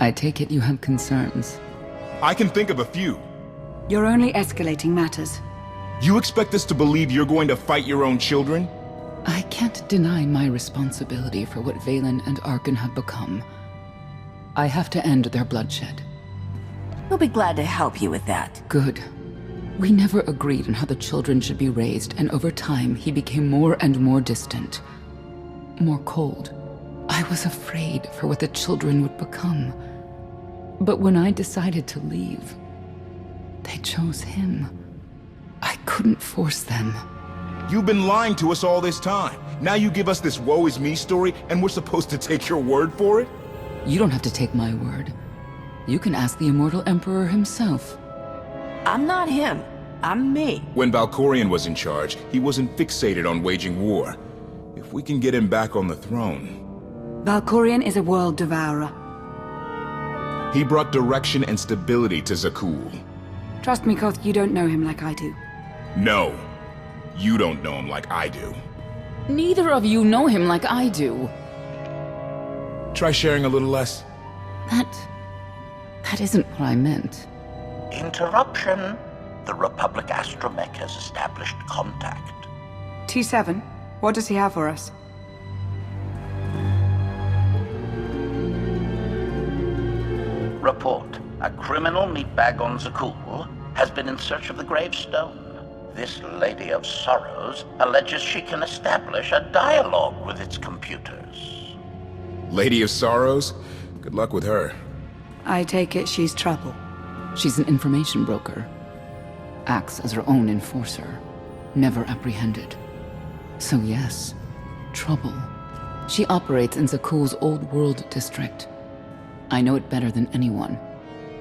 I take it you have concerns. I can think of a few. You're only escalating matters. You expect us to believe you're going to fight your own children? I can't deny my responsibility for what Valen and Arcann have become. I have to end their bloodshed. We'll be glad to help you with that. Good. We never agreed on how the children should be raised, and over time he became more and more distant. More cold. I was afraid for what the children would become. But when I decided to leave, they chose him. I couldn't force them. You've been lying to us all this time. Now you give us this woe is me story, and we're supposed to take your word for it? You don't have to take my word. You can ask the Immortal Emperor himself. I'm not him. I'm me. When Valkorion was in charge, he wasn't fixated on waging war. If we can get him back on the throne... Valkorion is a world devourer. He brought direction and stability to Zakul. Trust me, Koth, you don't know him like I do. No. You don't know him like I do. Neither of you know him like I do. Try sharing a little less. That isn't what I meant. Interruption. The Republic astromech has established contact. T7, what does he have for us? Report. A criminal meatbag on Zakul has been in search of the gravestone. This Lady of Sorrows alleges she can establish a dialogue with its computers. Lady of Sorrows? Good luck with her. I take it she's trouble. She's an information broker. Acts as her own enforcer. Never apprehended. So yes, trouble. She operates in Zakul's Old World district. I know it better than anyone.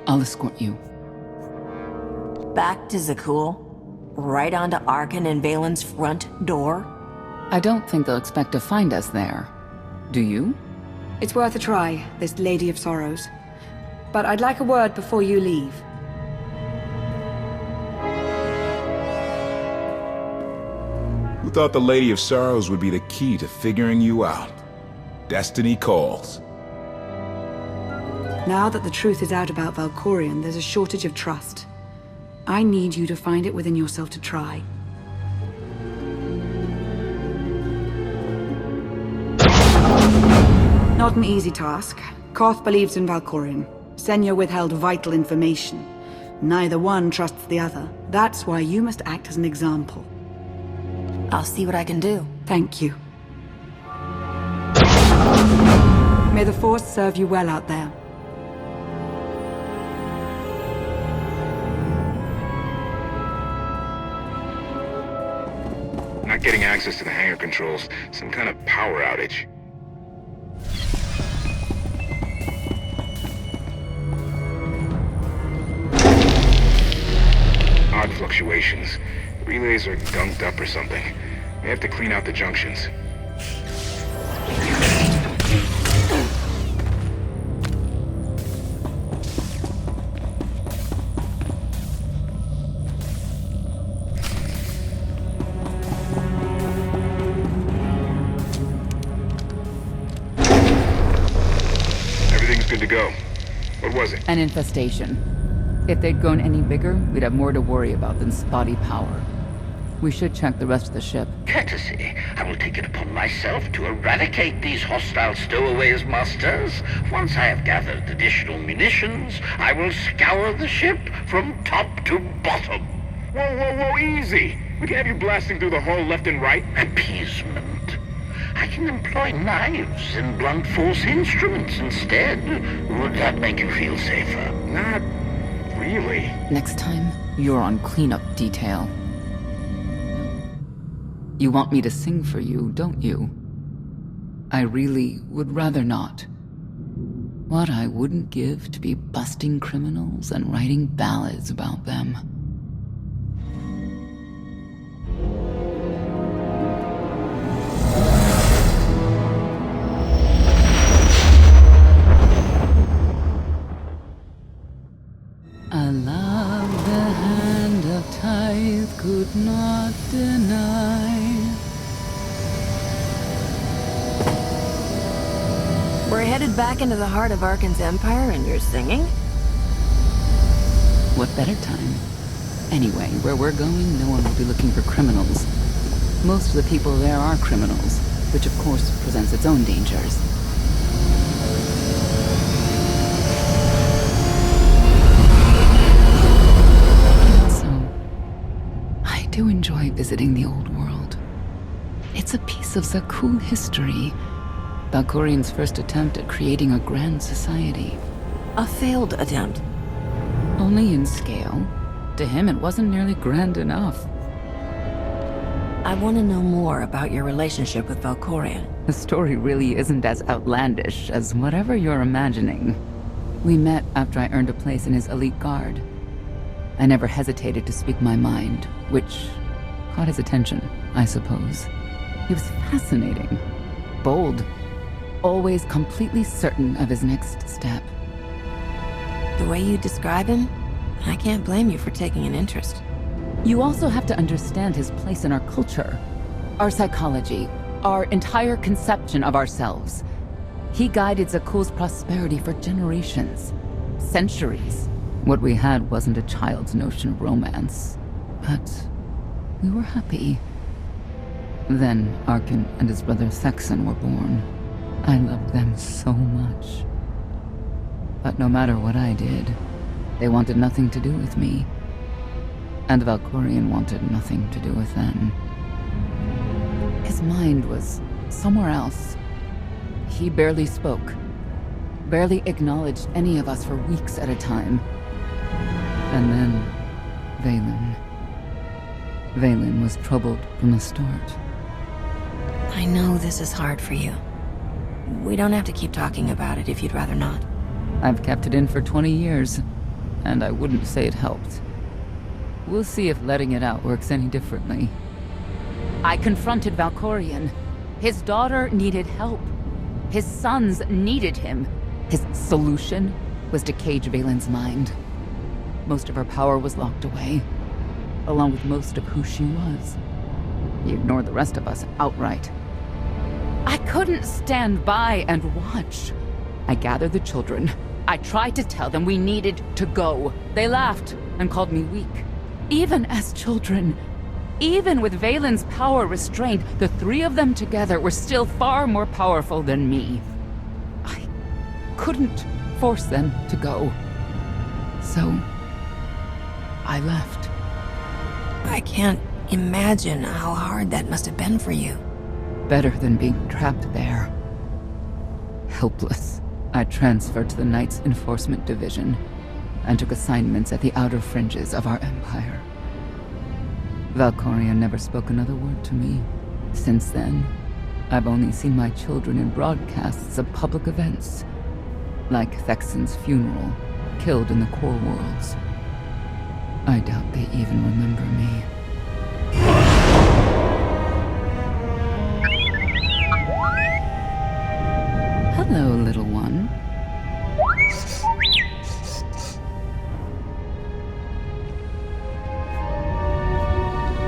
I'll escort you. Back to Zakul? Right onto Arcann and Valen's front door? I don't think they'll expect to find us there. Do you? It's worth a try, this Lady of Sorrows. But I'd like a word before you leave. Who thought the Lady of Sorrows would be the key to figuring you out? Destiny calls. Now that the truth is out about Valkorion, there's a shortage of trust. I need you to find it within yourself to try. Not an easy task. Koth believes in Valkorion. Senya withheld vital information. Neither one trusts the other. That's why you must act as an example. I'll see what I can do. Thank you. May the Force serve you well out there. Not getting access to the hangar controls. Some kind of power outage. Odd fluctuations. Relays are gunked up or something. They have to clean out the junctions. Everything's good to go. What was it? An infestation. If they'd grown any bigger, we'd have more to worry about than spotty power. We should check the rest of the ship. Courtesy. I will take it upon myself to eradicate these hostile stowaways, masters. Once I have gathered additional munitions, I will scour the ship from top to bottom. Whoa, easy! We can have you blasting through the hull left and right. Appeasement. I can employ knives and blunt force instruments instead. Would that make you feel safer? Not really. Next time, you're on cleanup detail. You want me to sing for you, don't you? I really would rather not. What I wouldn't give to be busting criminals and writing ballads about them. I love the hand of tithe could not deny. We're headed back into the heart of Arcann's empire and you're singing? What better time? Anyway, where we're going, no one will be looking for criminals. Most of the people there are criminals, which of course presents its own dangers. So, I do enjoy visiting the old world. It's a piece of Zakuul history. Valkorian's first attempt at creating a grand society. A failed attempt. Only in scale. To him, it wasn't nearly grand enough. I want to know more about your relationship with Valkorian. The story really isn't as outlandish as whatever you're imagining. We met after I earned a place in his elite guard. I never hesitated to speak my mind, which caught his attention, I suppose. He was fascinating, bold, always completely certain of his next step. The way you describe him, I can't blame you for taking an interest. You also have to understand his place in our culture, our psychology, our entire conception of ourselves. He guided Zakuul's prosperity for generations, centuries. What we had wasn't a child's notion of romance, but we were happy. Then Arcann and his brother Thexan were born. I loved them so much. But no matter what I did, they wanted nothing to do with me. And Valkorian wanted nothing to do with them. His mind was somewhere else. He barely spoke, barely acknowledged any of us for weeks at a time. And then, Vaylin was troubled from the start. I know this is hard for you. We don't have to keep talking about it if you'd rather not. I've kept it in for 20 years, and I wouldn't say it helped. We'll see if letting it out works any differently. I confronted Valkorian. His daughter needed help. His sons needed him. His solution was to cage Vaylin's mind. Most of her power was locked away, along with most of who she was. He ignored the rest of us outright. I couldn't stand by and watch. I gathered the children. I tried to tell them we needed to go. They laughed and called me weak. Even as children, even with Vaylin's power restrained, the three of them together were still far more powerful than me. I couldn't force them to go. So, I left. I can't imagine how hard that must have been for you. Better than being trapped there. Helpless. I transferred to the Knights Enforcement Division and took assignments at the outer fringes of our empire. Valkorian never spoke another word to me. Since then, I've only seen my children in broadcasts of public events, like Thexan's funeral, killed in the Core Worlds. I doubt they even remember me. Hello, little one.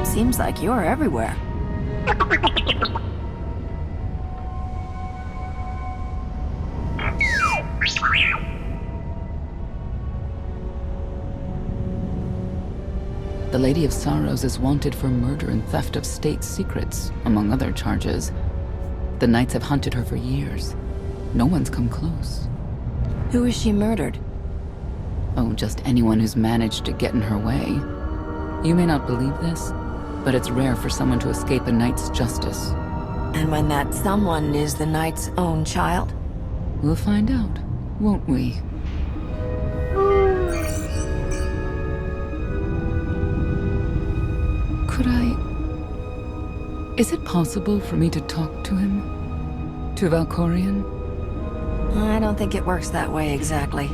Seems like you're everywhere. The Lady of Sorrows is wanted for murder and theft of state secrets, among other charges. The Knights have hunted her for years. No one's come close. Who is she murdered? Oh, just anyone who's managed to get in her way. You may not believe this, but it's rare for someone to escape a knight's justice. And when that someone is the knight's own child? We'll find out, won't we? Could I... Is it possible for me to talk to him? To Valkorian? I don't think it works that way exactly.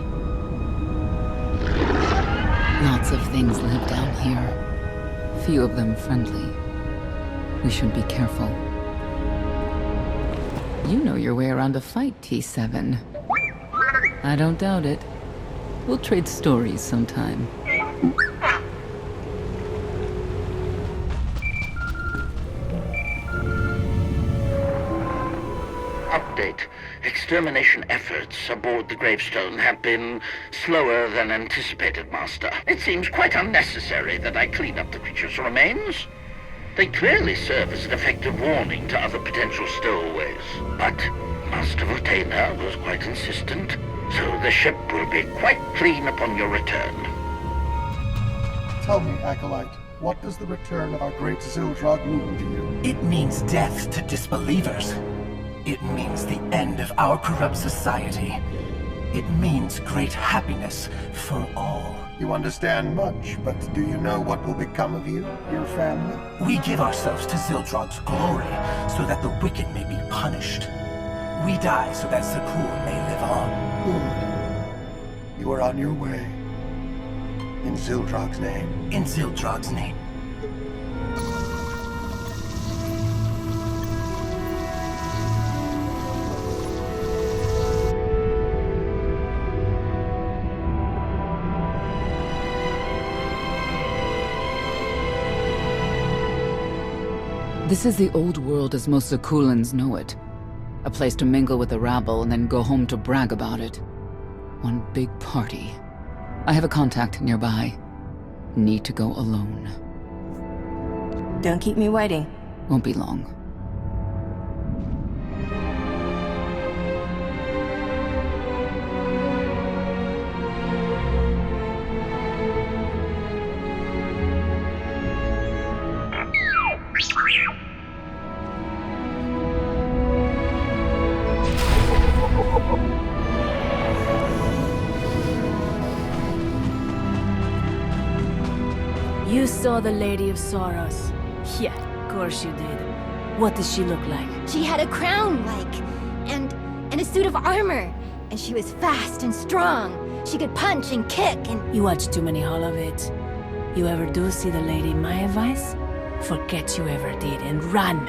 Lots of things live down here. Few of them friendly. We should be careful. You know your way around a fight, T7. I don't doubt it. We'll trade stories sometime. Update. extermination efforts aboard the gravestone have been slower than anticipated, Master. It seems quite unnecessary that I clean up the creature's remains. They clearly serve as an effective warning to other potential stowaways. But Master Votena was quite insistent, so the ship will be quite clean upon your return. Tell me, Acolyte, what does the return of our great Zildrog mean to you? It means death to disbelievers. It means the end of our corrupt society. It means great happiness for all. You understand much, but do you know what will become of you, your family? We give ourselves to Zildrog's glory, so that the wicked may be punished. We die so that SWTOR may live on. Good. You are on your way. In Zildrog's name. In Zildrog's name. This is the old world as most Zakulans know it. A place to mingle with the rabble and then go home to brag about it. One big party. I have a contact nearby. Need to go alone. Don't keep me waiting. Won't be long. You saw the Lady of Sorrows. Yeah, of course you did. What does she look like? She had a crown, and a suit of armor. And she was fast and strong. She could punch and kick and... You watch too many Hollowits. You ever do see the lady, my advice? Forget you ever did and run.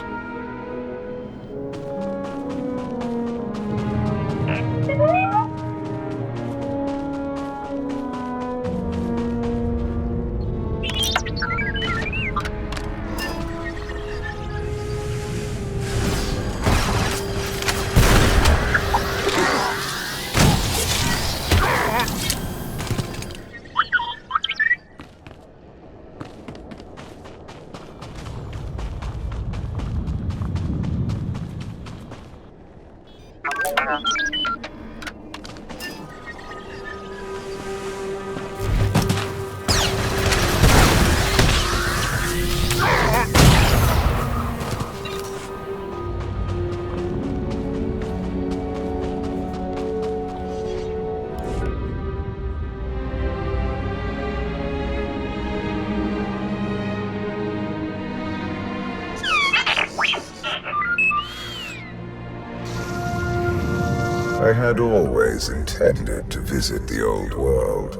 I had always intended to visit the old world.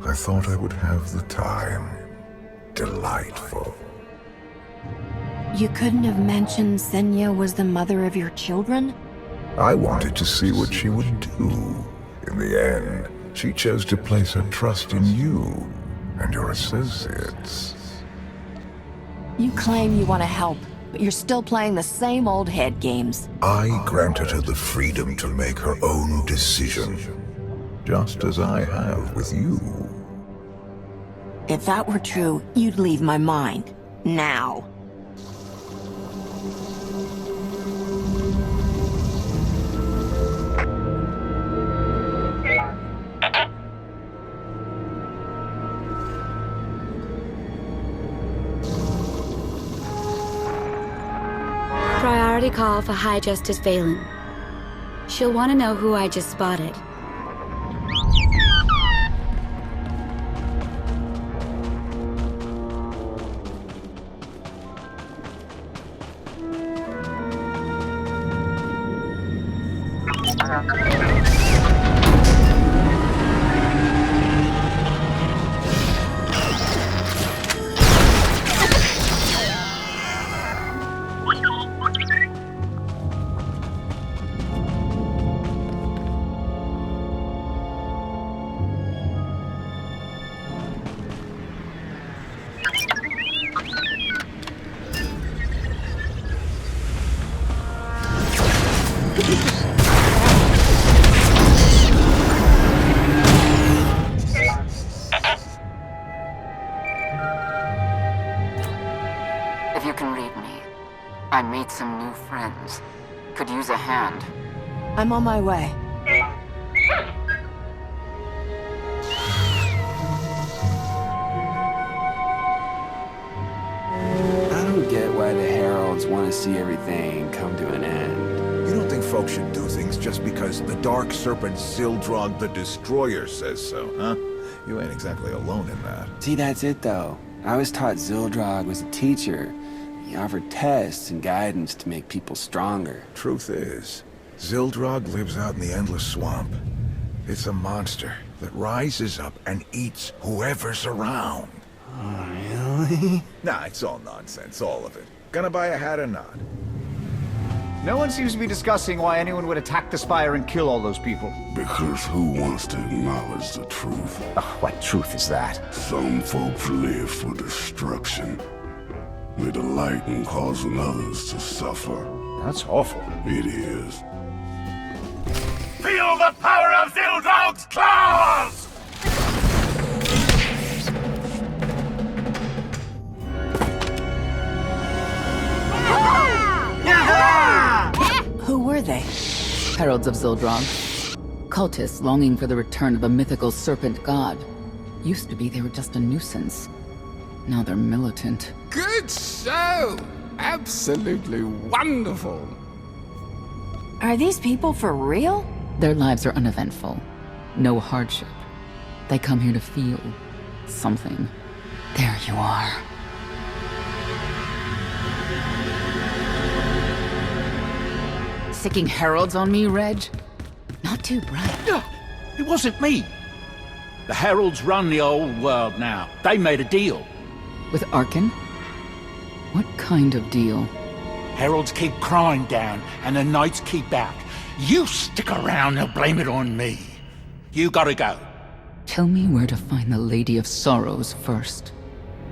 I thought I would have the time. Delightful. You couldn't have mentioned Senya was the mother of your children? I wanted to see what she would do. In the end, she chose to place her trust in you and your associates. You claim you want to help, but you're still playing the same old head games. I granted her the freedom to make her own decision, just as I have with you. If that were true, you'd leave my mind. Now. Priority call for High Justice Valen. She'll want to know who I just spotted. new friends. Could use a hand. I'm on my way. I don't get why the Heralds want to see everything come to an end. You don't think folks should do things just because the Dark Serpent Zildrog the Destroyer says so, huh? You ain't exactly alone in that. See, that's it though. I was taught Zildrog was a teacher. He offered tests and guidance to make people stronger. Truth is, Zildrog lives out in the Endless Swamp. It's a monster that rises up and eats whoever's around. Oh, really? Nah, it's all nonsense, all of it. Gonna buy a hat or not? No one seems to be discussing why anyone would attack the Spire and kill all those people. Because who wants to acknowledge the truth? What truth is that? Some folks live for destruction. They delight in causing others to suffer. That's awful. It is. Feel the power of Zildrog's claws! Who were they? Heralds of Zildrog. Cultists longing for the return of a mythical serpent god. Used to be they were just a nuisance. Now they're militant. Good show! Absolutely wonderful. Are these people for real? Their lives are uneventful. No hardship. They come here to feel something. There you are. Sicking heralds on me, Reg? Not too bright. It wasn't me. The heralds run the old world now. They made a deal. With Arcann? What kind of deal? Heralds keep crime down, and the knights keep out. You stick around, they'll blame it on me. You gotta go. Tell me where to find the Lady of Sorrows first.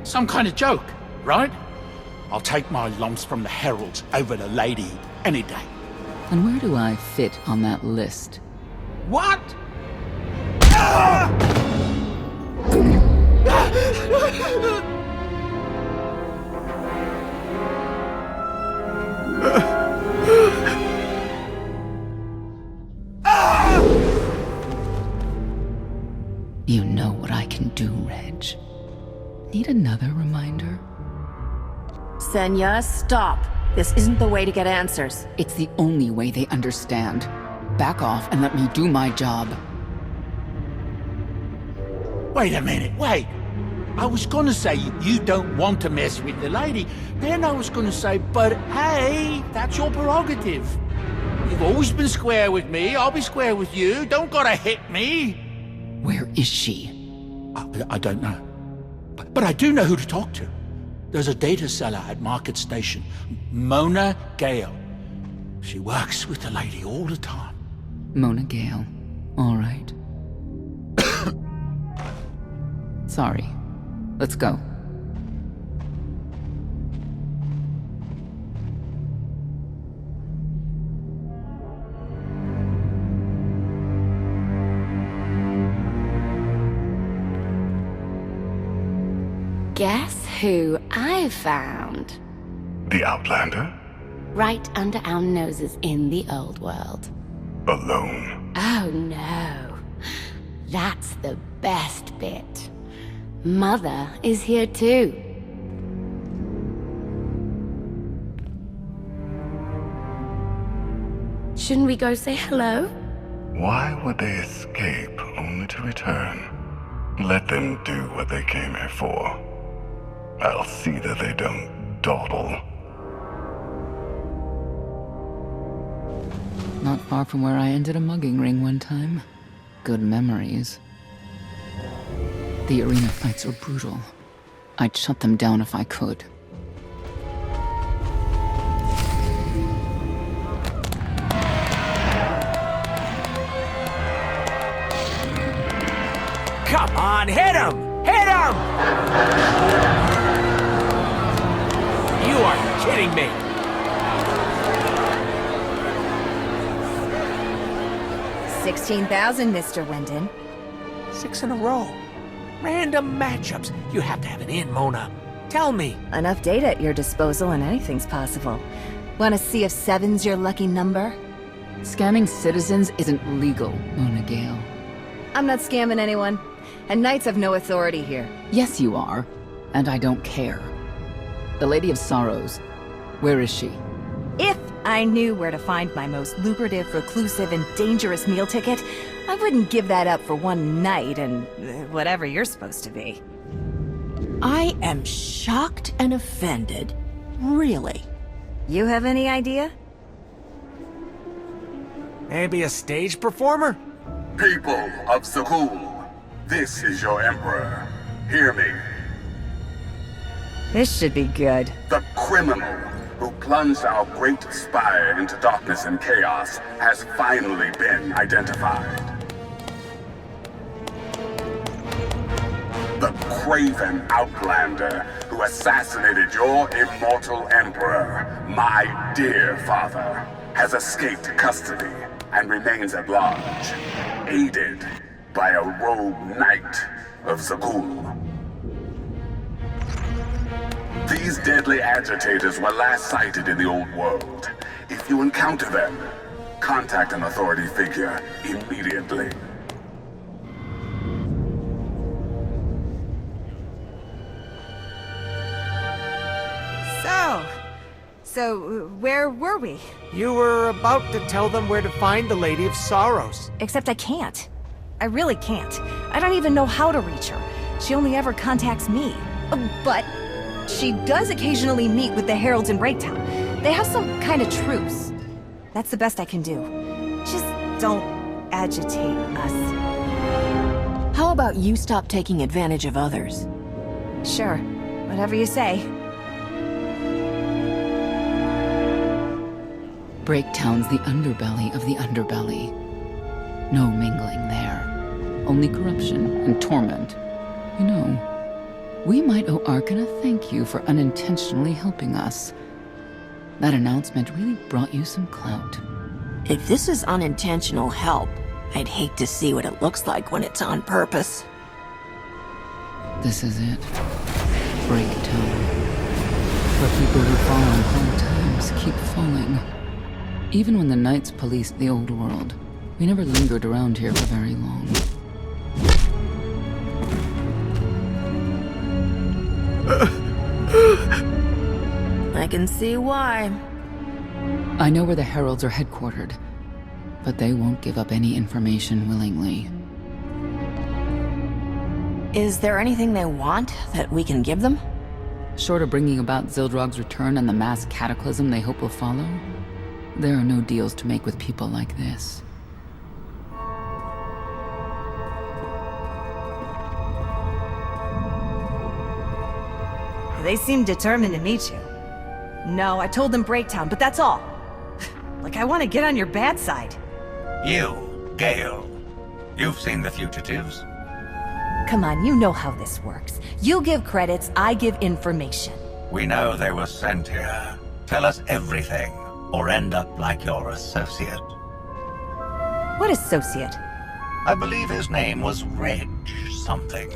Some kind of joke, right? I'll take my lumps from the heralds over the lady any day. And where do I fit on that list? What? You know what I can do, Reg. Need another reminder? Senya, stop. This isn't the way to get answers. It's the only way they understand. Back off and let me do my job. Wait a minute, wait. I was gonna say you don't want to mess with the lady. Then I was gonna say, but hey, that's your prerogative. You've always been square with me, I'll be square with you. Don't gotta hit me. Where is she? I don't know. But I do know who to talk to. There's a data seller at Market Station, Mona Gale. She works with the lady all the time. Mona Gale. All right. Sorry. Let's go. Guess who I found? The Outlander? Right under our noses in the old world. Alone? Oh no. That's the best bit. Mother is here too. Shouldn't we go say hello? Why would they escape only to return? Let them do what they came here for. I'll see that they don't dawdle. Not far from where I ended a mugging ring one time. Good memories. The arena fights were brutal. I'd shut them down if I could. Come on, hit him! Hit him! You are kidding me! $16,000, Mr. Wyndon. 6 in a row. Random matchups. You have to have an in, Mona. Tell me. Enough data at your disposal and anything's possible. Wanna see if 7's your lucky number? Scamming citizens isn't legal, Mona Gale. I'm not scamming anyone. And Knights have no authority here. Yes, you are. And I don't care. The Lady of Sorrows, where is she? If I knew where to find my most lucrative, reclusive, and dangerous meal ticket, I wouldn't give that up for one night and whatever you're supposed to be. I am shocked and offended. Really. You have any idea? Maybe a stage performer? People of Zakul, this is your Emperor. Hear me. This should be good. The criminal who plunged our great spire into darkness and chaos has finally been identified. The craven outlander who assassinated your immortal Emperor, my dear father, has escaped custody and remains at large, aided by a rogue knight of Zakul. These deadly agitators were last sighted in the old world. If you encounter them, contact an authority figure immediately. So, where were we? You were about to tell them where to find the Lady of Sorrows. Except I can't. I really can't. I don't even know how to reach her. She only ever contacts me. But she does occasionally meet with the Heralds in Breaktown. They have some kind of truce. That's the best I can do. Just don't agitate us. How about you stop taking advantage of others? Sure. Whatever you say. Breaktown's the underbelly of the underbelly. No mingling there. Only corruption and torment. You know, we might owe Arcann a thank you for unintentionally helping us. That announcement really brought you some clout. If this is unintentional help, I'd hate to see what it looks like when it's on purpose. This is it. Breaktown. Where people who fall on hard times keep falling. Even when the Knights policed the old world, we never lingered around here for very long. I can see why. I know where the Heralds are headquartered, but they won't give up any information willingly. Is there anything they want that we can give them? Short of bringing about Zildrog's return and the mass cataclysm they hope will follow, there are no deals to make with people like this. They seem determined to meet you. No, I told them Breaktown, but that's all. Like I want to get on your bad side. You, Gale. You've seen the fugitives. Come on, you know how this works. You give credits, I give information. We know they were sent here. Tell us everything, or end up like your associate. What associate? I believe his name was Reg something.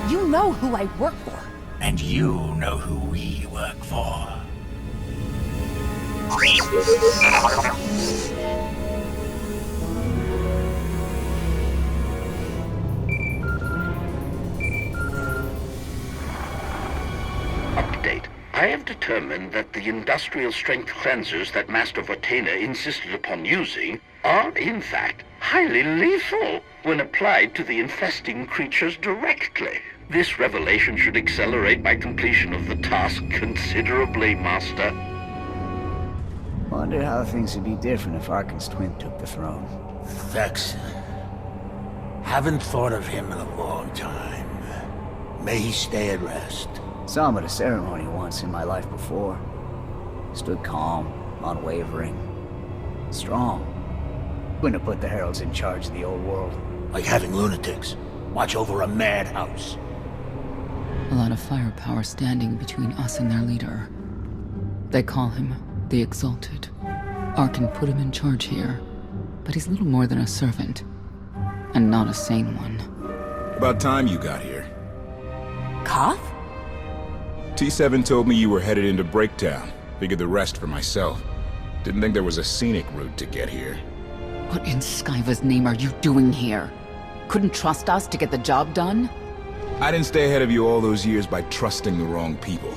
You know who I work for. And you know who we work for. Update. I have determined that the industrial strength cleansers that Master Vortena insisted upon using are, in fact, highly lethal when applied to the infesting creatures directly. This revelation should accelerate my completion of the task considerably, Master. Wonder how things would be different if Arcann's twin took the throne. Vex. Haven't thought of him in a long time. May he stay at rest. Saw him at a ceremony once in my life before. Stood calm, unwavering, strong. Wouldn't have put the Heralds in charge of the old world. Like having lunatics watch over a madhouse. A lot of firepower standing between us and their leader. They call him the Exalted. Arcann put him in charge here, but he's little more than a servant, and not a sane one. About time you got here. Koth? T7 told me you were headed into Breaktown. Figured the rest for myself. Didn't think there was a scenic route to get here. What in Skyva's name are you doing here? Couldn't trust us to get the job done? I didn't stay ahead of you all those years by trusting the wrong people.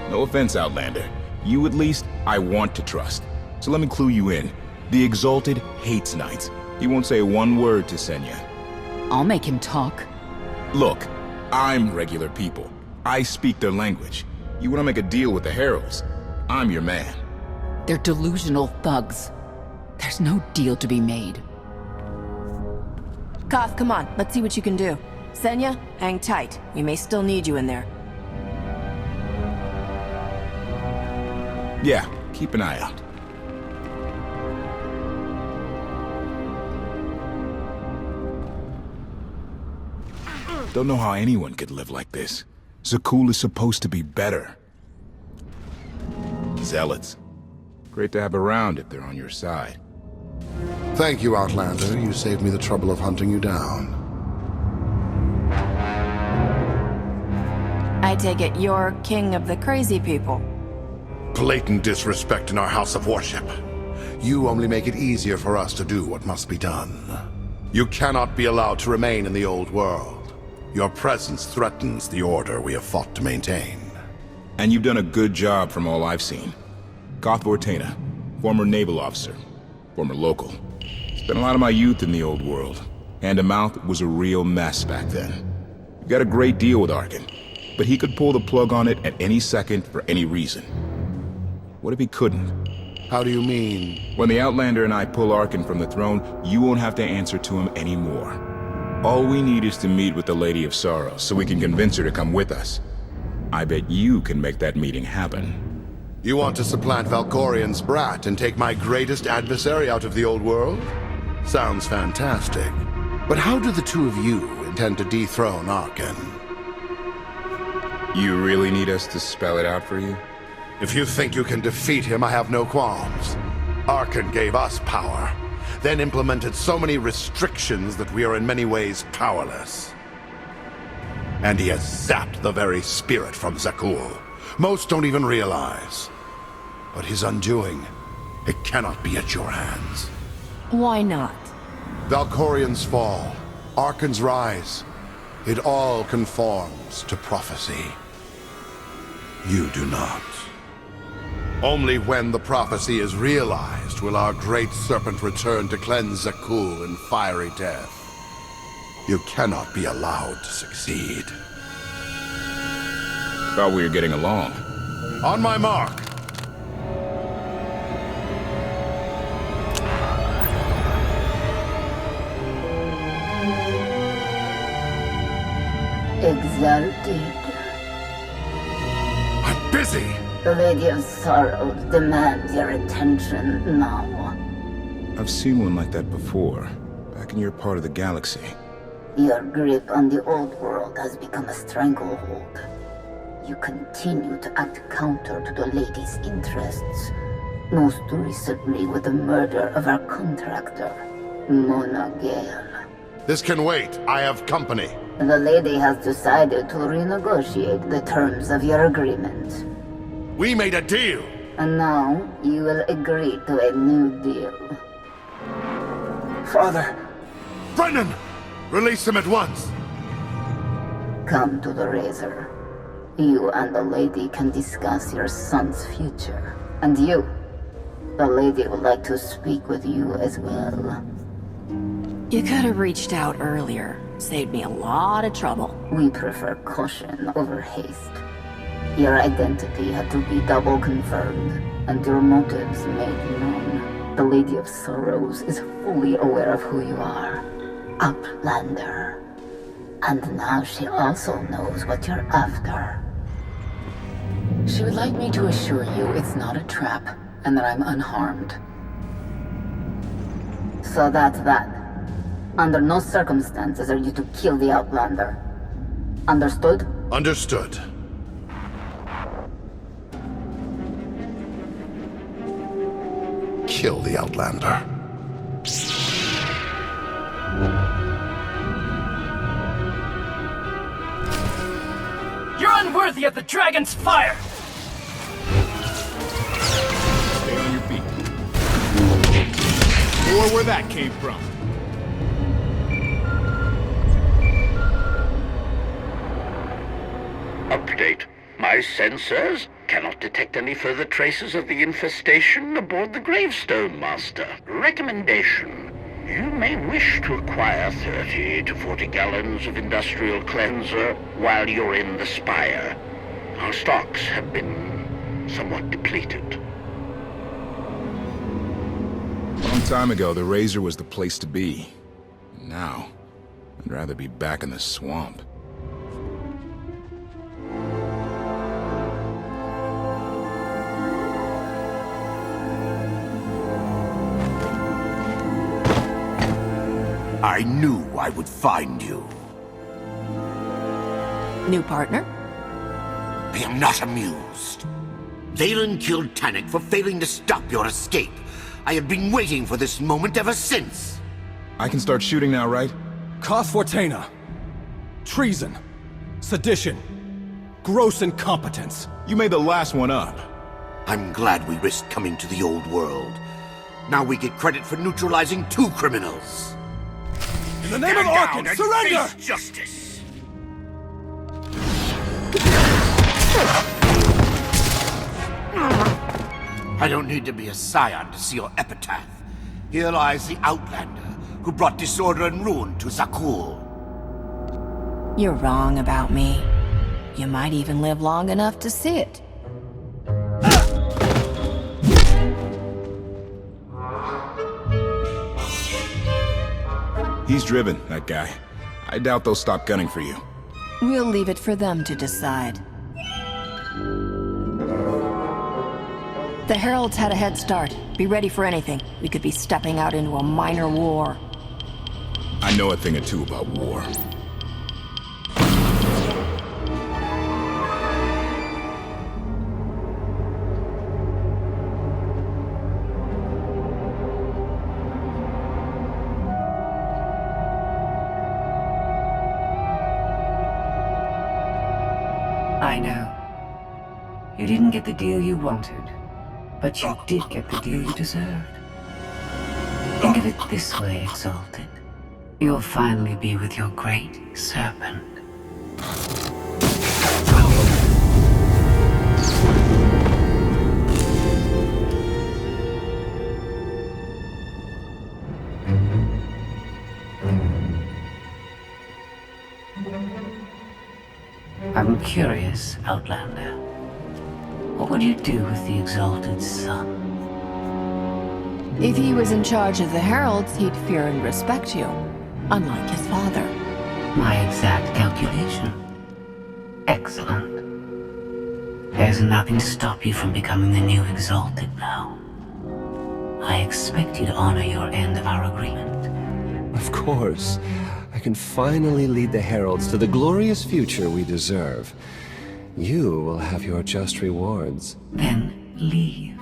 No offense, Outlander. You at least, I want to trust. So let me clue you in. The Exalted hates Knights. He won't say one word to Senya. I'll make him talk. Look, I'm regular people. I speak their language. You want to make a deal with the Heralds? I'm your man. They're delusional thugs. There's no deal to be made. Koth, come on. Let's see what you can do. Senya, hang tight. We may still need you in there. Yeah, keep an eye out. Don't know how anyone could live like this. Zakul is supposed to be better. Zealots. Great to have around if they're on your side. Thank you, Outlander. You saved me the trouble of hunting you down. I take it you're king of the crazy people. Blatant disrespect in our house of worship. You only make it easier for us to do what must be done. You cannot be allowed to remain in the old world. Your presence threatens the order we have fought to maintain. And you've done a good job from all I've seen. Goth Vortena, former naval officer, former local. Spent a lot of my youth in the old world. Hand-to-mouth was a real mess back then. You got a great deal with Arcann, but he could pull the plug on it at any second for any reason. What if he couldn't? How do you mean? When the Outlander and I pull Arcann from the throne, you won't have to answer to him anymore. All we need is to meet with the Lady of Sorrows so we can convince her to come with us. I bet you can make that meeting happen. You want to supplant Valkorian's brat and take my greatest adversary out of the old world? Sounds fantastic. But how do the two of you intend to dethrone Arcann? You really need us to spell it out for you? If you think you can defeat him, I have no qualms. Arcann gave us power, then implemented so many restrictions that we are in many ways powerless. And he has zapped the very spirit from Zakul. Most don't even realize. But his undoing, it cannot be at your hands. Why not? Valkorian's fall, Arcann's rise, it all conforms to prophecy. You do not. Only when the prophecy is realized will our great serpent return to cleanse Zakul in fiery death. You cannot be allowed to succeed. Thought we were getting along. On my mark! Exalted. I'm busy! The Lady of Sorrows demands your attention now. I've seen one like that before, back in your part of the galaxy. Your grip on the old world has become a stranglehold. You continue to act counter to the Lady's interests, most recently with the murder of our contractor, Mona Gale. This can wait. I have company. The Lady has decided to renegotiate the terms of your agreement. We made a deal! And now, you will agree to a new deal. Father! Brennan! Release him at once! Come to the Razor. You and the Lady can discuss your son's future. And you, the Lady would like to speak with you as well. You could have reached out earlier. Saved me a lot of trouble. We prefer caution over haste. Your identity had to be double confirmed, and your motives made known. The Lady of Sorrows is fully aware of who you are. Outlander. And now she also knows what you're after. She would like me to assure you it's not a trap, and that I'm unharmed. So that's that. Under no circumstances are you to kill the Outlander. Understood? Understood. Kill the Outlander. worthy of the dragon's fire! Stay on your feet. Or where that came from. Update. My sensors cannot detect any further traces of the infestation aboard the Gravestone, Master. Recommendation. You may wish to acquire 30 to 40 gallons of industrial cleanser while you're in the Spire. Our stocks have been somewhat depleted. A long time ago, the Razor was the place to be. Now, I'd rather be back in the swamp. I knew I would find you. New partner? I am not amused. Valen killed Tannic for failing to stop your escape. I have been waiting for this moment ever since. I can start shooting now, right? Confrontation. Treason. Sedition. Gross incompetence. You made the last one up. I'm glad we risked coming to the old world. Now we get credit for neutralizing 2 criminals. In the name of Arcann, surrender! Face justice! I don't need to be a scion to see your epitaph. Here lies the Outlander, who brought disorder and ruin to Zakul. You're wrong about me. You might even live long enough to see it. He's driven, that guy. I doubt they'll stop gunning for you. We'll leave it for them to decide. The Heralds had a head start. Be ready for anything. We could be stepping out into a minor war. I know a thing or two about war. I know. You didn't get the deal you wanted, but you did get the deal you deserved. Think of it this way, Exalted. You'll finally be with your great serpent. I'm curious, Outlander. What would you do with the Exalted's son? If he was in charge of the Heralds, he'd fear and respect you. Unlike his father. My exact calculation. Excellent. There's nothing to stop you from becoming the new Exalted now. I expect you to honor your end of our agreement. Of course. I can finally lead the Heralds to the glorious future we deserve. You will have your just rewards. Then leave.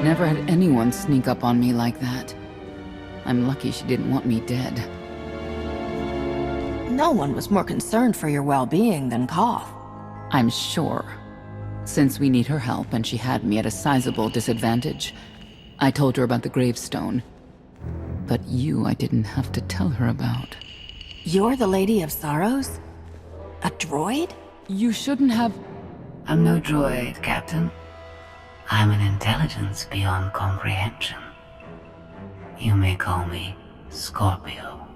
Never had anyone sneak up on me like that. I'm lucky she didn't want me dead. No one was more concerned for your well-being than Koth. I'm sure. Since we need her help and she had me at a sizable disadvantage, I told her about the gravestone. But you I didn't have to tell her about. You're the Lady of Sorrows? A droid? You shouldn't have... I'm no droid, Captain. I'm an intelligence beyond comprehension. You may call me Scorpio.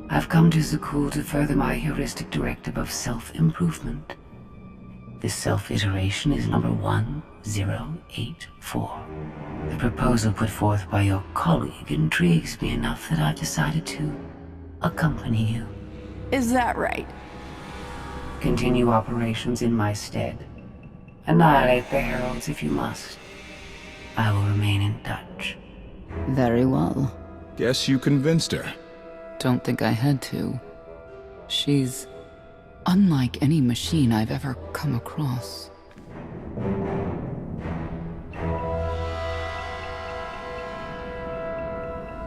I've come to Zakul to further my heuristic directive of self-improvement. This self-iteration is number 1084. The proposal put forth by your colleague intrigues me enough that I've decided to accompany you. Is that right? Continue operations in my stead. Annihilate the Heralds if you must. I will remain in touch. Very well. Guess you convinced her. Don't think I had to. She's unlike any machine I've ever come across.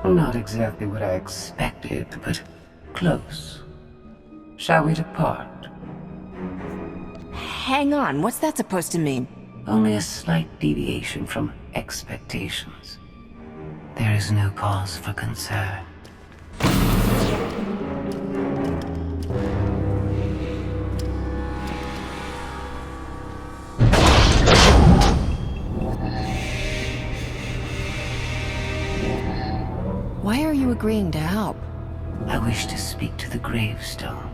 Not exactly what I expected, but Close. Shall we depart? Hang on, what's that supposed to mean? Only a slight deviation from expectations. There is no cause for concern. Why are you agreeing to help? I wish to speak to the gravestone.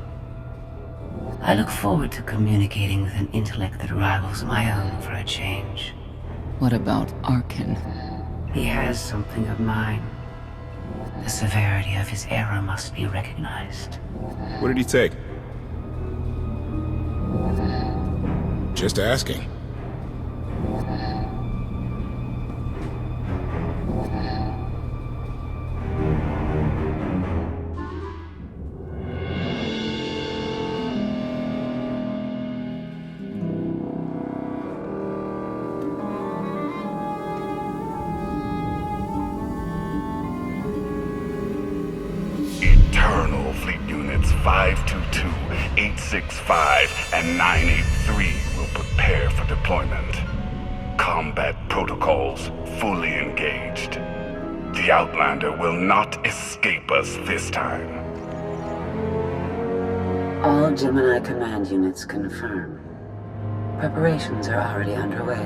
I look forward to communicating with an intellect that rivals my own for a change. What about Arcann? He has something of mine. The severity of his error must be recognized. What did he take? Just asking. Eternal Fleet Units 522, 865, and 983 will prepare for deployment. Combat protocols fully engaged. The Outlander will not escape us this time. All Gemini command units confirm. Preparations are already underway.